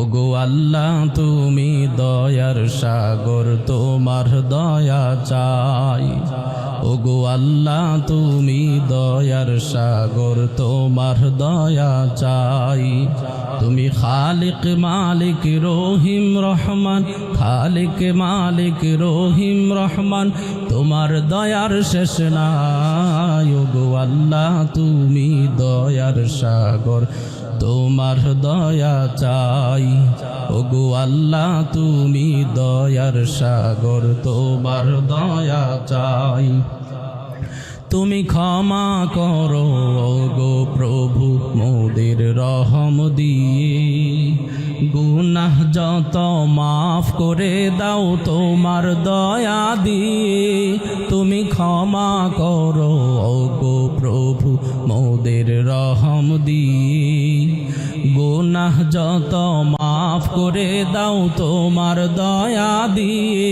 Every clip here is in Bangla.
ওগো আল্লাহ তুমি দয়ার সাগর, তোমার দয়া চাই। ওগো আল্লাহ তুমি দয়ার সাগর, তোমার দয়া চাই। তুমি খালিক মালিক রহিম রহমান, খালিক মালিক রহিম রহমান, তোমার দয়ার শেষ নাই। ওগো আল্লাহ তুমি দয়ার সাগর, তোমার দয়া চাই। ওগো আল্লাহ তুমি দয়ার সাগর, তোমার দয়া চাই। তুমি ক্ষমা করো ওগো প্রভু মোদের রহম দিয়ে, গুনাহ যত মাফ করে দাও তোমার দয়া দিয়ে। তুমি ক্ষমা করো ওগো প্রভু মোদের রহম দিয়ে, গুনাহ যত মাফ করে দাও তোমার দয়া দিয়ে।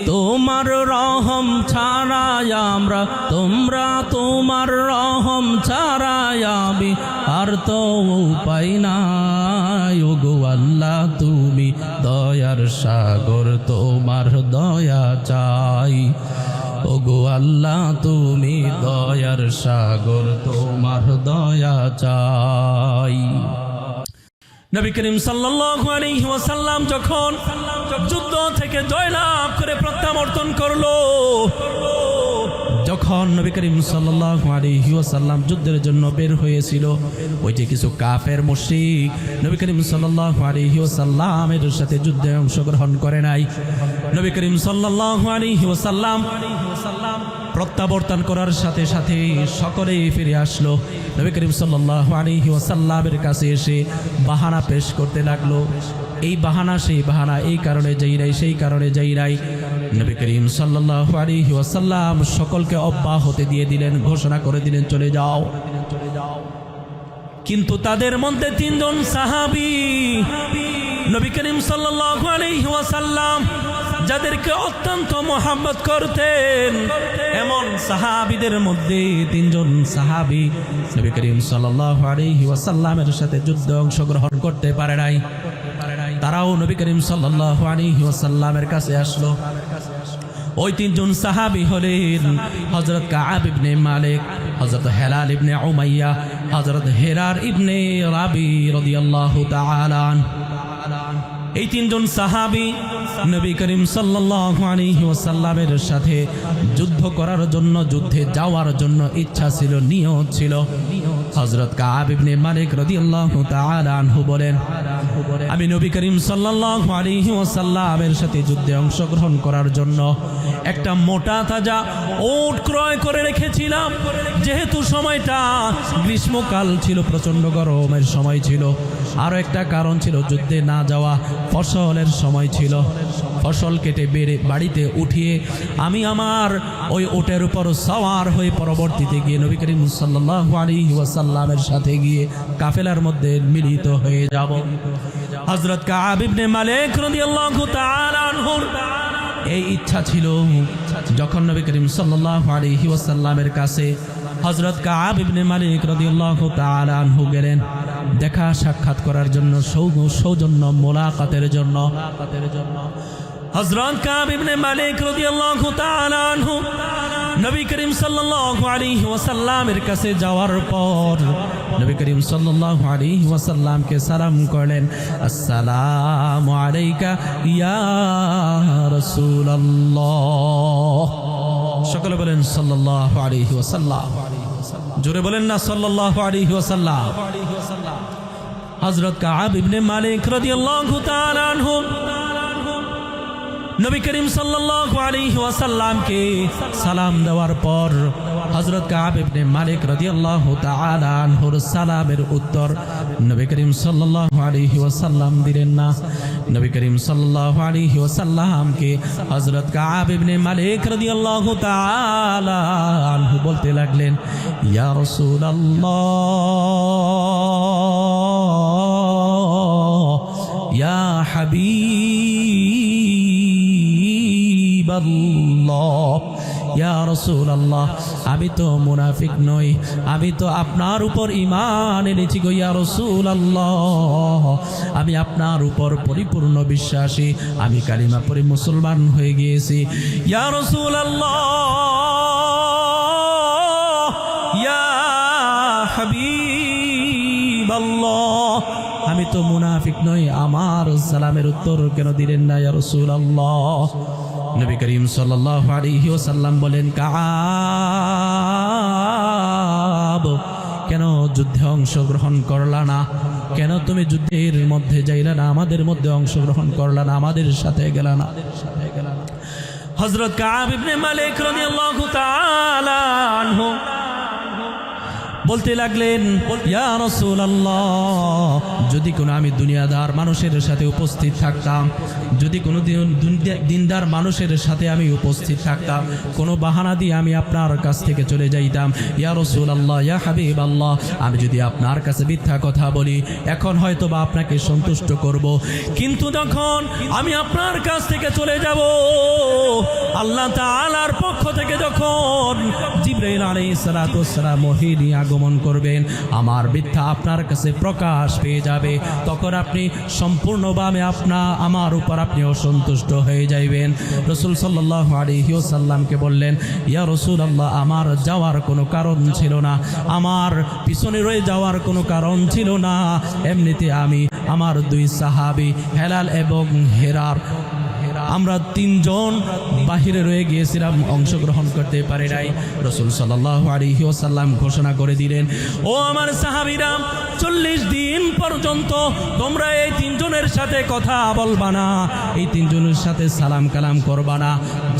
তোমার রহম ছাড়াই আমরা, তোমরা তোমার রহম ছাড়াই আমি, আর তো উপায় নাই। ওগো আল্লাহ তুমি দয়ার সাগর, তোমার দয়া চাই। ওগো আল্লাহ তুমি দয়ার সাগর, তোমার দয়া চাই। নবী করিম সাল্লাল্লাহু আলাইহি ওয়াসাল্লাম যখন যুদ্ধ থেকে জয়লাভ করে প্রত্যাবর্তন করলো, যখন নবী করিম সাল্লাল্লাহু আলাইহি ওয়াসাল্লাম যুদ্ধের জন্য বের হয়েছিল, ওই যে কিছু কাফের মুশরিক নবী করিম সাল্লাল্লাহু আলাইহি ওয়াসাল্লামের সাথে যুদ্ধে অংশগ্রহণ করে নাই। নবী করিম সাল্লাল্লাহু আলাইহি ওয়াসাল্লাম প্রত্যাবর্তন করার সাথে সাথে সকলেই ফিরে আসলো। নবী করিম সাল্লাল্লাহু আলাইহি ওয়াসাল্লামের কাছে এসে বাহানা পেশ করতে লাগলো। এই বাহানা সেই বাহানা, এই কারণে যাই নাই, সেই কারণে যাই নাই। নবী করিম সাল্লাল্লাহু আলাইহি ওয়াসাল্লাম সকলকে অব্যাহতি দিয়ে দিলেন, ঘোষণা করে দিলেন চলে যাও। কিন্তু তাদের মধ্যে তিনজন সাহাবী নবী করিম সাল্লাল্লাহু আলাইহি ওয়াসাল্লাম যাদেরকে অত্যন্ত মহব্বত করতেন, এমন সাহাবীদের মধ্যে তিনজন সাহাবী নবী করিম সাল্লাল্লাহু আলাইহি ওয়াসাল্লামের সাথে যুদ্ধে অংশগ্রহণ করতে পারে নাই। তারাও নবী করিম সাল্লাল্লাহু আলাইহি ওয়াসাল্লামের কাছে আসলো। ওই তিনজন সাহাবী হলেন হযরত কাআব ইবনে মালিক, হযরত হেলাল ইবনে উমাইয়া, হযরত হেরার ইবনে রাবি রাদিয়াল্লাহু তাআলা আনহু। এই তিনজন সাহাবী নবী করিম সাল্লাল্লাহু আলাইহি ওয়াসাল্লামের সাথে যুদ্ধ করার জন্য, যুদ্ধে যাওয়ার জন্য ইচ্ছা ছিল, নিয়ত ছিল। হযরত কাআব ইবনে মালিক রাদিয়াল্লাহু তাআলা আনহু বলেন, আমি নবী করিম সাল্লাল্লাহু আলাইহি ওয়াসাল্লামের সাথে যুদ্ধে অংশগ্রহণ করার জন্য একটা মোটা তাজা উট ক্রয় করে রেখেছিলাম। যেহেতু সময়টা গ্রীষ্মকাল ছিল, প্রচন্ড গরমের সময় ছিল, আরো একটা কারণ ছিল যুদ্ধে না যাওয়া, ফসলের সময় ছিল। ফসল কেটে বেড়ে বাড়িতে উঠিয়ে আমি আমার ওই উটের উপর সওয়ার হয়ে পরবর্তীতে গিয়ে নবী করিম সাল্লাল্লাহু আলাইহি ওয়াসাল্লামের সাথে গিয়ে কাফেলার মধ্যে মিলিত হয়ে যাব। হযরত কাআব ইবনে মালিক রাদিয়াল্লাহু তাআলা আনহু এই ইচ্ছা ছিল। যখন নবী করিম সাল্লাল্লাহু আলাইহি ওয়াসাল্লামের কাছে হযরত কাআব ইবনে মালিক রাদিয়াল্লাহু তাআলা আনহু গেলেন দেখা সাক্ষাৎ করার জন্য, সৌজন্য মোলাকাতের জন্য, হযরত কাআব ইবনে মালিক রাদিয়াল্লাহু তাআলা আনহু নবী করিম সাল্লাল্লাহু আলাইহি ওয়াসাল্লামের কাছে যাওয়ার পর নবী করিম সাল্লাল্লাহু আলাইহি ওয়াসাল্লামকে সালাম করলেন, আসসালামু আলাইকা ইয়া রাসূলুল্লাহ। সকলে বলেন সাল্লাল্লাহু আলাইহি ওয়াসাল্লাম। জোরে বলেন না সাল্লাল্লাহু আলাইহি ওয়াসাল্লাম। হযরত কাআব ইবনে মালিক রাদিয়াল্লাহু তাআলা আনহু নবী করিম সাল্লাল্লাহু আলাইহি ওয়াসাল্লামকে সালাম দেওয়ার পর হযরত কাআব ইবনে মালিক রাদিয়াল্লাহু তাআলা আনহুর সালামের উত্তর নবী করিম সাল্লাল্লাহু আলাইহি ওয়াসাল্লাম দিলেন না। নবী করিম সাল্লাল্লাহু আলাইহি ওয়াসাল্লামকে হযরত কাআব ইবনে মালিক রাদিয়াল্লাহু তাআলা আনহু বলতে লাগলেন, ইয়া রাসূলুল্লাহ, ইয়া হাবিব, ইয়া রাসূলুল্লাহ, আমি তো মুনাফিক নই, আমি তো আপনার উপর ঈমান এনেছি গো ইয়া রাসূলুল্লাহ, আমি আপনার উপর পরিপূর্ণ বিশ্বাসী, আমি কালিমা পড়ে মুসলমান হয়ে গিয়েছি। ইয়া রাসূলুল্লাহ, ইয়া হাবিবাল্লাহ, আমি তো মুনাফিক নই, আমার সালামের উত্তর কেন দিলেন না ইয়া রাসূলুল্লাহ? নবী করিম সাল্লাল্লাহু আলাইহি ওয়াসাল্লাম বলেন, কাব, কেন যুদ্ধে অংশগ্রহণ করলা না? কেন তুমি যুদ্ধের মধ্যে যাইলা না? আমাদের মধ্যে অংশগ্রহণ করলা না? আমাদের সাথে গেলা না? হযরত কাব ইবনে মালিক রাদিয়াল্লাহু তাআলা আনহু বলতে লাগলেন, ইয়া রাসূলুল্লাহ, যদি কোনো আমি দুনিয়াদার মানুষের সাথে উপস্থিত থাকতাম, যদি কোনো দিনদার মানুষের সাথে আমি উপস্থিত থাকতাম, কোনো বাহানা দিয়ে আমি আপনার কাছ থেকে চলে যাইতাম, ইয়া রাসূলুল্লাহ, ইয়া হাবিবাল্লাহ, আমি যদি আপনার কাছে মিথ্যা কথা বলি, এখন হয়তো বা আপনাকে সন্তুষ্ট করব, কিন্তু যখন আমি আপনার কাছ থেকে চলে যাব, আল্লাহ তাআলার পক্ষ থেকে যখন জিবরাইল আলাইহিস সালাতু ওয়াস সালাম ওহী নিয়ে আগমন করবেন, আমার মিথ্যা আপনার কাছে প্রকাশ পেয়ে যাবে, তখন আপনি সম্পূর্ণভাবে আমার উপর আপনি অসন্তুষ্ট হয়ে যাইবেন। রাসূল সাল্লাল্লাহু আলাইহি ওয়াসাল্লামকে বললেন, ইয়া রাসূলুল্লাহ, আমার যাওয়ার কোনো কারণ ছিল না, আমার পিছনে রয়ে যাওয়ার কোনো কারণ ছিল না, এমনিতে আমি আমার দুই সাহাবী হেলাল এবং হেরার, আমরা তিনজন বাহিরে রয়ে গিয়েছিলাম, অংশগ্রহণ করতে পারি নাই। রাসূল সাল্লাল্লাহু আলাইহি ওয়াসাল্লাম ঘোষণা করে দিলেন, ও আমার সাহাবীরা, 40 দিন পর্যন্ত তোমরা এই তিনজনের সাথে কথা বলবা না, এই তিনজনের সাথে সালাম কালাম করবা না,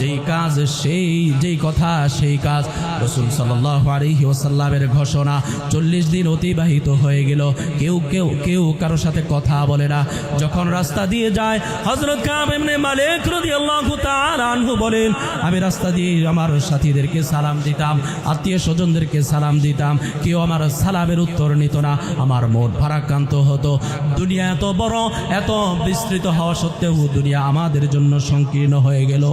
যেই কাজ যেই কথা সেই কাজ। রাসূল সাল্লাল্লাহু আলাইহি ওয়াসাল্লামের ঘোষণা। 40 দিন অতিবাহিত হয়ে গেল, কেউ কারোর সাথে কথা বলে না। যখন রাস্তা দিয়ে যায়, হযরত কাব ইবনে মালিক রাদিয়াল্লাহু তাআলা আনহু বলেন, আমি রাস্তা দিয়ে আমার সাথীদেরকে সালাম দিতাম, আত্মীয় স্বজনদেরকে সালাম দিতাম, কেউ আমার সালামের উত্তর নিত না, আমার মন ভারাক্রান্ত হতো। দুনিয়া এত বড়, এত বিস্তৃত হওয়া সত্ত্বেও দুনিয়া আমাদের জন্য সংকীর্ণ হয়ে গেল।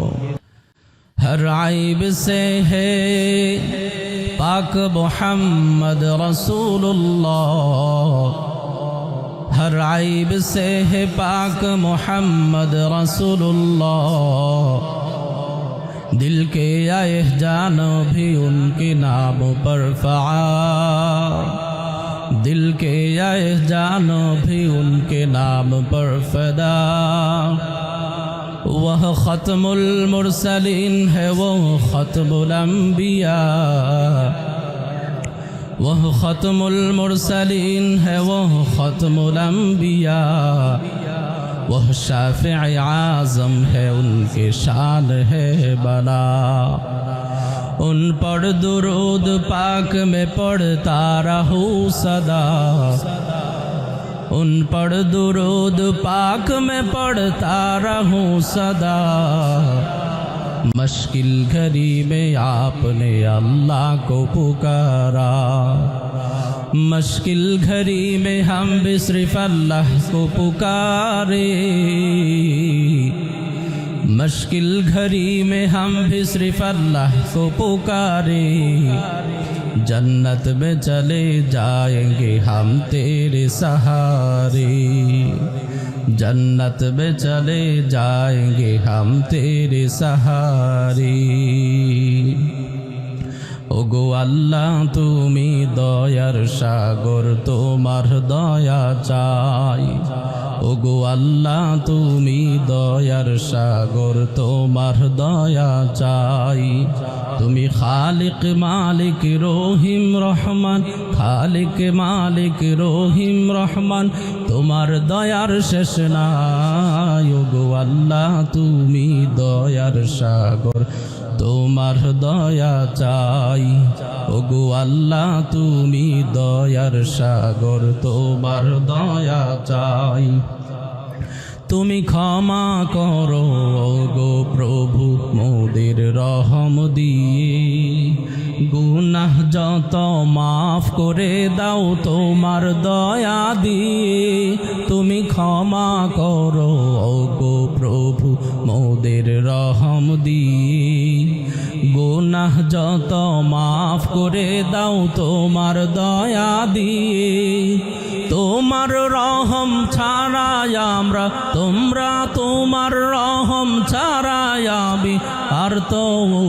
হর আইব সে হে পাক মুহাম্মদ রাসূলুল্লাহ, हर आइब से है पाक मोहम्मद रसूलुल्लाह, दिल के आए जानो भी उनके नाम पर फ़आल, दिल के आए जानो भी उनके नाम पर फ़दा, वह ख़त्मुल मुरसलीन है, वो ख़त्मुल अंबिया, वह ख़त्मुल मुरसलीन है, वह ख़त्मुल अंबिया, वह शाफ़िई आज़म है, उनके शान है बला। उन पर दुरूद पाक में पढ़ता रहूं सदा, उन पर दुरूद पाक में पढ़ता रहूं सदा, मुश्किल घड़ी में आपने अल्लाह को पुकारा, मुश्किल घड़ी में हम भी सिर्फ अल्लाह को पुकारे, मुश्किल घड़ी में हम भी सिर्फ अल्लाह को पुकारे, जन्नत में चले जाएंगे हम तेरे सहारे, जन्नत में चले जाएंगे हम तेरे सहारे। ওগো আল্লাহ, তুমি দয়ার সাগর, তোমার দয়া চাই। ওগো আল্লাহ, তুমি দয়ার সাগর, তোমার দয়া চাই। তুমি খালিক মালিক রহিম রহমান, খালিক মালিক রহিম রহমান, তোমার দয়ার শেষ নাই। ওগো আল্লাহ, তুমি দয়ার সাগর, তোমার দয়া চাই। ওগো আল্লাহ, তুমি দয়ার সাগর, তোমার দয়া চাই। তুমি ক্ষমা করো ওগো প্রভু মোদের রহম দিয়ে, গুনাহ যত মাফ করে দাও তোমার দয়া দিয়ে। তুমি ক্ষমা করো ওগো প্রভু মোদের রহম দিয়ে, গুনাহ যত মাফ করে দাও তোমার দয়া দিয়ে, তোমার রহম ছাড়াই আমরা, তোমরা তোমার রহম ছাড়াই আমি আর তো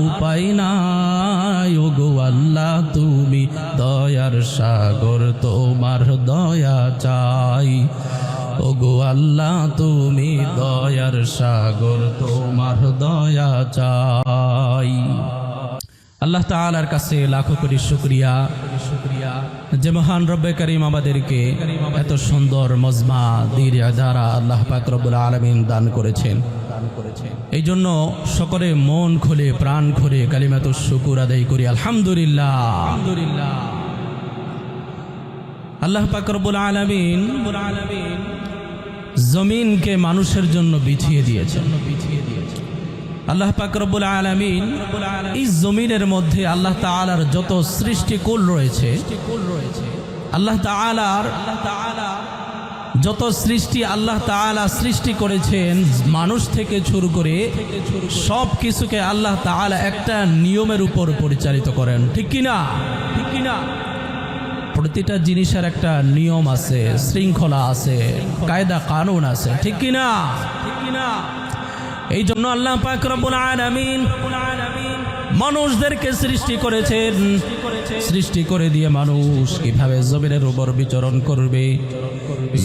উপায় নাই। ওগো আল্লাহ তুমি দয়ার সাগর, তোমার দয়া চাই। ওগো আল্লাহ তুমি দয়ার সাগর, তোমার দয়া চাই। আল্লাহ তাআলার কাছে লাখো কোটি শুকরিয়া যে মহান রব্বে করিম আমাদেরকে এত সুন্দর মজমা দির দ্বারা আল্লাহ পাক রব্বুল আলামিন দান করেছেন। এই জন্য সকলে মন খুলে প্রাণ খুলে কালিমাতুশ শুকুর আদায় করি আলহামদুলিল্লাহ। আল্লাহ পাক রব্বুল আলামিন জমিনকে মানুষের জন্য বিছিয়ে দিয়েছেন। আল্লাহ পাক রব্বুল আলামিন এই জমিনের মধ্যে আল্লাহ তাআলার যত সৃষ্টিকুল রয়েছে, আল্লাহ তাআলার যত সৃষ্টি আল্লাহ তাআলা সৃষ্টি করেছেন, মানুষ থেকে শুরু করে সব কিছুকে আল্লাহ তাআলা একটা নিয়মের উপর পরিচালিত করেন। ঠিক কিনা? প্রতিটা জিনিসের একটা নিয়ম আছে, শৃঙ্খলা আছে, কায়দা কানুন আছে। ঠিক কিনা? এই জন্য আল্লাহ পাক রব্বুল আলামিন মানুষদেরকে সৃষ্টি করেছেন। সৃষ্টি করে দিয়ে মানুষ কিভাবে জমিনের উপর বিচরণ করবে,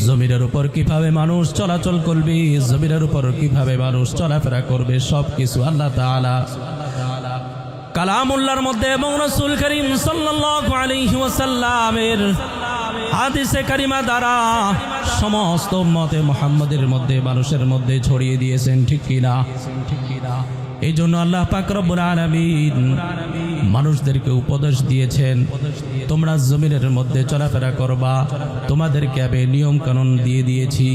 জমিনের উপর কিভাবে মানুষ চলাচল করবে, জমিনের উপর কিভাবে মানুষ চলাফেরা করবে, সব কিছু আল্লাহ তাআলা কালামুল্লাহর মধ্যে এবং রাসূল করিম সাল্লাল্লাহু আলাইহি ওয়াসাল্লামের হাদিসে কারিমা দ্বারা সমস্ত উম্মতে মুহাম্মাদের মধ্যে, মানুষের মধ্যে ছড়িয়ে দিয়েছেন। ঠিক কিনা? এই জন্য আল্লাহ পাক রব্বুল আলামিন মানুষদেরকে উপদেশ দিয়েছেন, তোমরা জমিনের মধ্যে চলাফেরা করবা, তোমাদেরকে আমি নিয়ম কানুন দিয়ে দিয়েছি।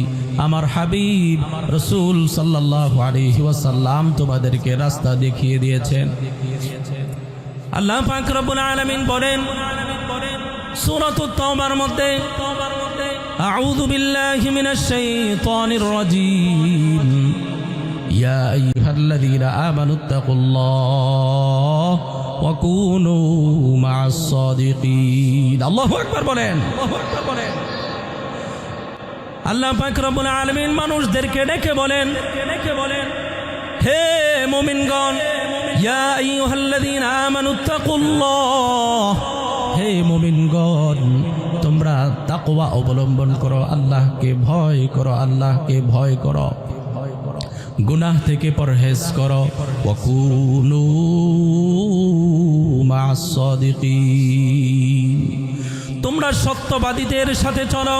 আমার হাবিব রাসূল সাল্লাল্লাহু আলাইহি ওয়াসাল্লাম তোমাদেরকে রাস্তা দেখিয়ে দিয়েছেন। আল্লাহ পাক রব্বুল আলামিন বলেন সূরাতুত তাওবার মধ্যে, আউযু বিল্লাহি মিনাশ শাইতানির রাজীম, ইয়া আইয়ুহাল্লাযীনা আমানুত্তাকুল্লাহ ওয়া কুনু মা'আস সাদিকিন। আল্লাহু আকবার বলেন। আল্লাহ পাক রব্বুল আলামিন মানুষদেরকে ডেকে বলেন, হে মুমিনগণ, ইয়া আইয়ুহাল্লাযীনা আমানুত্তাকুল্লাহ, হে মুমিনগণ তোমরা তাকওয়া অবলম্বন করো, আল্লাহকে ভয় করো, আল্লাহকে ভয় করো, গুনাহ থেকে পরহেজ করো। ওয়া কুনু মা'আস সাদিকিন, তোমরা সত্যবাদীদের সাথে চলো।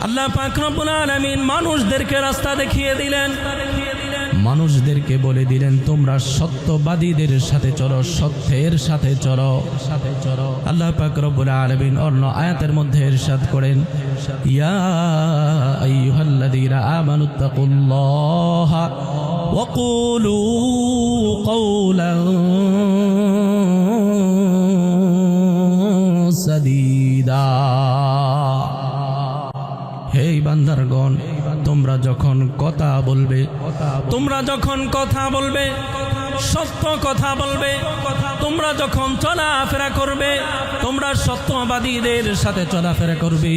আল্লাহ পাক রব্বুল আলামিন মানুষদেরকে রাস্তা দেখিয়ে দিলেন, মানুষদেরকে বলে দিলেন তোমরা সত্যবাদীদের সাথে চলো, সত্যের সাথে চলো। আল্লাহ পাক রব্বুল আলামিন অন্য আয়াতের মধ্যে ইরশাদ করেন, ইয়া আইয়ুহাল্লাযীনা আমানুত্তাকুল্লাহা ওয়া কুলু কওলান সাদীদা। হে বান্দারগণ, তোমরা যখন কথা বলবে, সত্য কথা বলবে, তোমরা যখন চলাফেরা করবে, তোমরা সত্যবাদীদের সাথে চলাফেরা করবে।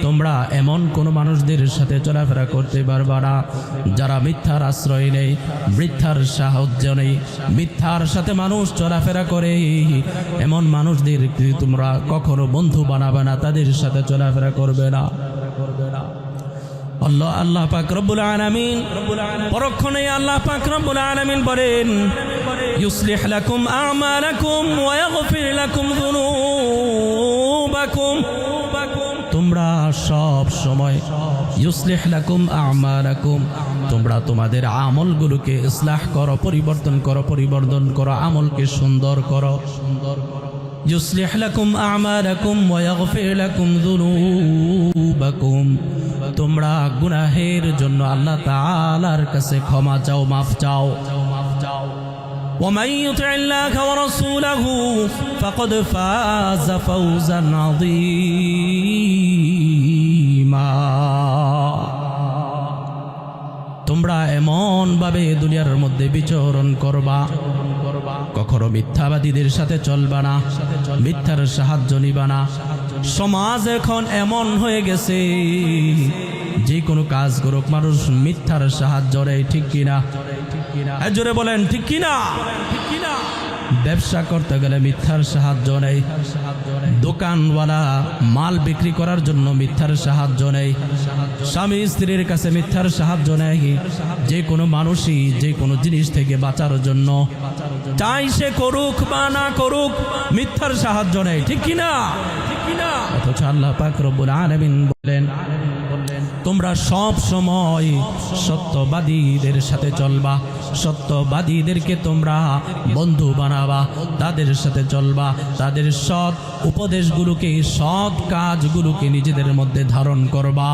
তোমরা এমন কোন মানুষদের সাথে চলাফেরা করতে পারবা না যারা মিথ্যার আশ্রয় নেই, মিথ্যার সাহায্য নেই, মিথ্যার সাথে মানুষ চলাফেরা করে। এমন মানুষদের তোমরা কখনো বন্ধু বানাবে না, তাদের সাথে চলাফেরা করবে না। আল্লাহ পাক রব্বুল আলামিন পরক্ষণে আল্লাহ পাক রব্বুল আলামিন বলেন, ইউসলিহ লাকুম আমালাকুম ওয়া ইয়াগফির লাকুম যুনুবাকুম। তোমরা সব সময় ইউসলিহ লাকুম আমালাকুম, তোমরা তোমাদের আমলগুলোকে ইসলাহ করো, পরিবর্তন করো, আমলকে সুন্দর করো। ইউসলিহ লাকুম আমালাকুম ওয়া ইয়াগফির লাকুম যুনুবাকুম, তোমরা গুনাহের জন্য আল্লাহ তাআলার কাছে ক্ষমা চাও, মাফ চাও। ومن يطع الله ورسوله فقد فاز فوزا عظيما। তোমরা এমন ভাবে দুনিয়ার মধ্যে বিচরণ করবা কখনো মিথ্যাবাদীদের সাথে চলবা না, মিথ্যার সাহায্য নিবা না। সমাজ এখন এমন হয়ে গেছে, যে কোনো কাজ করুক মানুষ মিথ্যার সাহায্য নেয়, ঠিক কিনা? জোরে বলেন ঠিক কিনা? ব্যবসা করতে গেলে মিথ্যার সাহায্য নেই, দোকানওয়ালা মাল বিক্রি করার জন্য মিথ্যার সাহায্য নেই, স্বামী স্ত্রীর কাছে মিথ্যার সাহায্য নেই। যে কোনো মানুষই যে কোনো জিনিস থেকে বাঁচার জন্য চাই সে করুক বা না করুক, মিথ্যার সাহায্য নেই, ঠিক কিনা? অথচ আল্লাহ পাক রব্বুল আলামিন বলেন, তোমরা সব সময় সত্যবাদীদের সাথে চলবা, সত্যবাদীদেরকে তোমরা বন্ধু বানাবা, তাদের সাথে চলবা, তাদের সৎ উপদেশগুলোকে, সৎ কাজগুলোকে নিজেদের মধ্যে ধারণ করবা।